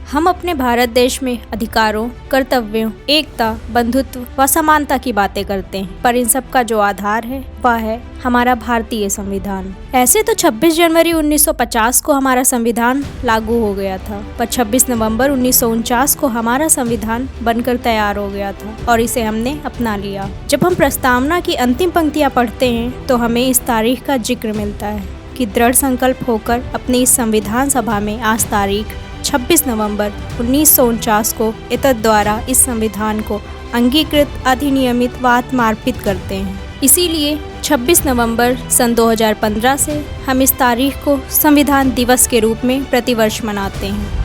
हम अपने भारत देश में अधिकारों, कर्तव्यों, एकता, बंधुत्व व समानता की बातें करते हैं, पर इन सब का जो आधार है वह है हमारा भारतीय संविधान। ऐसे तो 26 जनवरी 1950 को हमारा संविधान लागू हो गया था, पर 26 नवंबर 1949 को हमारा संविधान बनकर तैयार हो गया था और इसे हमने अपना लिया। जब हम प्रस्तावना की अंतिम पंक्तियां पढ़ते हैं तो हमें इस तारीख का जिक्र मिलता है कि दृढ़ संकल्प होकर अपनी इस संविधान सभा में आज तारीख 26 नवंबर 1949 को एतद द्वारा इस संविधान को अंगीकृत, अधिनियमित व आत्मार्पित करते हैं। इसीलिए 26 नवंबर सन 2015 से हम इस तारीख को संविधान दिवस के रूप में प्रतिवर्ष मनाते हैं।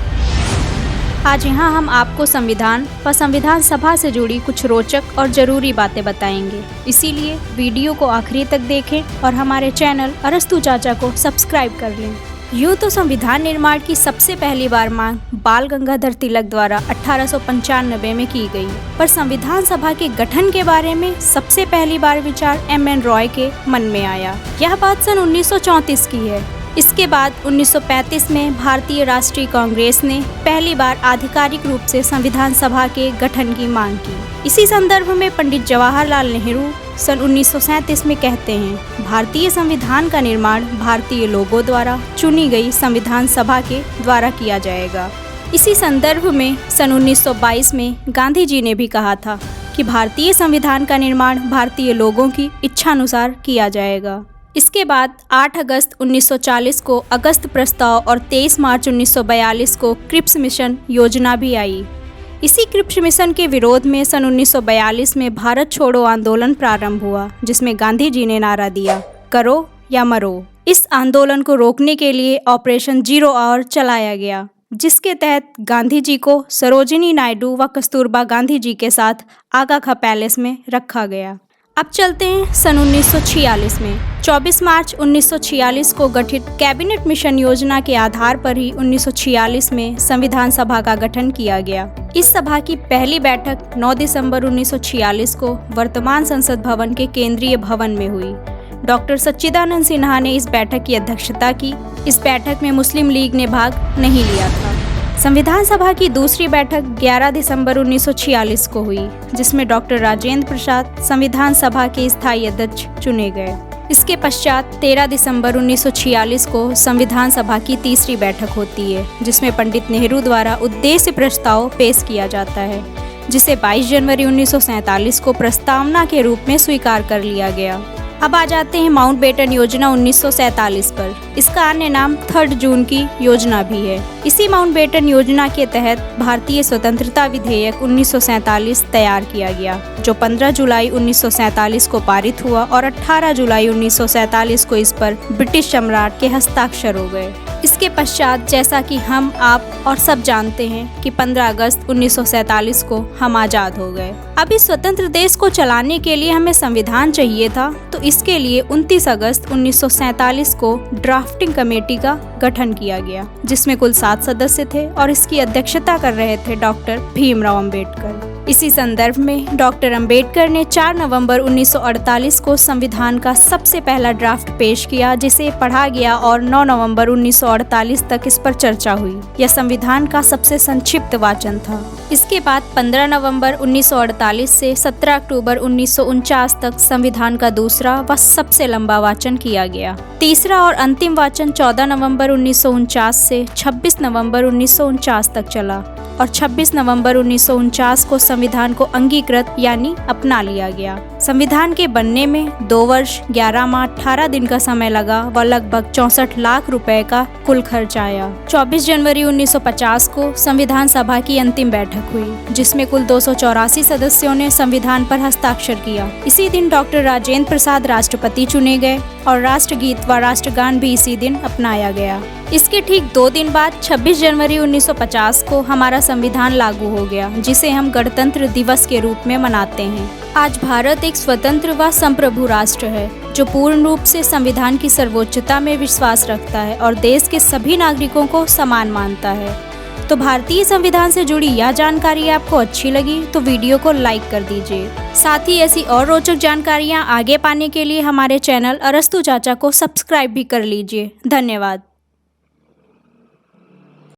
आज यहाँ हम आपको संविधान व संविधान सभा से जुड़ी कुछ रोचक और ज़रूरी बातें बताएंगे। इसीलिए वीडियो को आखिरी तक देखें और हमारे चैनल अरस्तु चाचा को सब्सक्राइब कर लें। यूँ तो संविधान निर्माण की सबसे पहली बार मांग बाल गंगाधर तिलक द्वारा 1895 में की गई, पर संविधान सभा के गठन के बारे में सबसे पहली बार विचार एम.एन. रॉय के मन में आया। यह बात सन 1934 की है। इसके बाद 1935 में भारतीय राष्ट्रीय कांग्रेस ने पहली बार आधिकारिक रूप से संविधान सभा के गठन की मांग की। इसी संदर्भ में पंडित जवाहरलाल नेहरू सन 1937 में कहते हैं, भारतीय संविधान का निर्माण भारतीय लोगों द्वारा चुनी गई संविधान सभा के द्वारा किया जाएगा। इसी संदर्भ में सन 1922 में गांधी जी ने भी कहा था कि भारतीय संविधान का निर्माण भारतीय लोगों की इच्छानुसार किया जाएगा। इसके बाद 8 अगस्त 1940 को अगस्त प्रस्ताव और 23 मार्च 1942 को क्रिप्स मिशन योजना भी आई। इसी क्रिप्स मिशन के विरोध में सन 1942 में भारत छोड़ो आंदोलन प्रारंभ हुआ, जिसमें गांधी जी ने नारा दिया, करो या मरो। इस आंदोलन को रोकने के लिए ऑपरेशन जीरो आवर चलाया गया, जिसके तहत गांधी जी को सरोजिनी नायडू व कस्तूरबा गांधी जी के साथ आगा खा पैलेस में रखा गया। अब चलते हैं सन 1946 में। 24 मार्च 1946 को गठित कैबिनेट मिशन योजना के आधार पर ही 1946 में संविधान सभा का गठन किया गया। इस सभा की पहली बैठक 9 दिसंबर 1946 को वर्तमान संसद भवन के केंद्रीय भवन में हुई। डॉक्टर सच्चिदानंद सिन्हा ने इस बैठक की अध्यक्षता की। इस बैठक में मुस्लिम लीग ने भाग नहीं लिया था। संविधान सभा की दूसरी बैठक 11 दिसंबर 1946 को हुई, जिसमें डॉक्टर राजेंद्र प्रसाद संविधान सभा के स्थायी अध्यक्ष चुने गए। इसके पश्चात 13 दिसंबर 1946 को संविधान सभा की तीसरी बैठक होती है, जिसमें पंडित नेहरू द्वारा उद्देश्य प्रस्ताव पेश किया जाता है, जिसे 22 जनवरी 1947 को प्रस्तावना के रूप में स्वीकार कर लिया गया। अब आ जाते हैं माउंटबेटन योजना 1947 पर। इसका अन्य नाम 3 जून की योजना भी है। इसी माउंटबेटन योजना के तहत भारतीय स्वतंत्रता विधेयक 1947 तैयार किया गया, जो 15 जुलाई 1947 को पारित हुआ और 18 जुलाई 1947 को इस पर ब्रिटिश सम्राट के हस्ताक्षर हो गए। इसके पश्चात जैसा कि हम, आप और सब जानते हैं कि 15 अगस्त 1947 को हम आज़ाद हो गए। अब इस स्वतंत्र देश को चलाने के लिए हमें संविधान चाहिए था, तो इसके लिए 29 अगस्त 1947 को ड्राफ्टिंग कमेटी का गठन किया गया, जिसमें कुल 7 सदस्य थे और इसकी अध्यक्षता कर रहे थे डॉक्टर भीमराव अंबेडकर। इसी संदर्भ में डॉक्टर अंबेडकर ने 4 नवंबर 1948 को संविधान का सबसे पहला ड्राफ्ट पेश किया, जिसे पढ़ा गया और 9 नवंबर 1948 तक इस पर चर्चा हुई। यह संविधान का सबसे संक्षिप्त वाचन था। इसके बाद 15 नवंबर 1948 से 17 अक्टूबर 1949 तक संविधान का दूसरा व सबसे लंबा वाचन किया गया। तीसरा और अंतिम वाचन 14 नवंबर 1949 से 26 नवंबर 1949 तक चला और 26 नवंबर 1949 को संविधान को अंगीकृत यानी अपना लिया गया। संविधान के बनने में 2 वर्ष 11 माह 18 दिन का समय लगा व लगभग 64 लाख रुपए का कुल खर्च आया। 24 जनवरी 1950 को संविधान सभा की अंतिम बैठक हुई, जिसमें कुल 284 सदस्यों ने संविधान पर हस्ताक्षर किया। इसी दिन डॉक्टर राजेंद्र प्रसाद राष्ट्रपति चुने गए और राष्ट्रगीत व राष्ट्रगान भी इसी दिन अपनाया गया। इसके ठीक 2 दिन बाद 26 जनवरी 1950 को हमारा संविधान लागू हो गया, जिसे हम गणतंत्र दिवस के रूप में मनाते हैं। आज भारत एक स्वतंत्र व संप्रभु राष्ट्र है, जो पूर्ण रूप से संविधान की सर्वोच्चता में विश्वास रखता है और देश के सभी नागरिकों को समान मानता है। तो भारतीय संविधान से जुड़ी यह जानकारी आपको अच्छी लगी तो वीडियो को लाइक कर दीजिए। साथ ही ऐसी और रोचक जानकारियाँ आगे पाने के लिए हमारे चैनल अरस्तु चाचा को सब्सक्राइब भी कर लीजिए। धन्यवाद।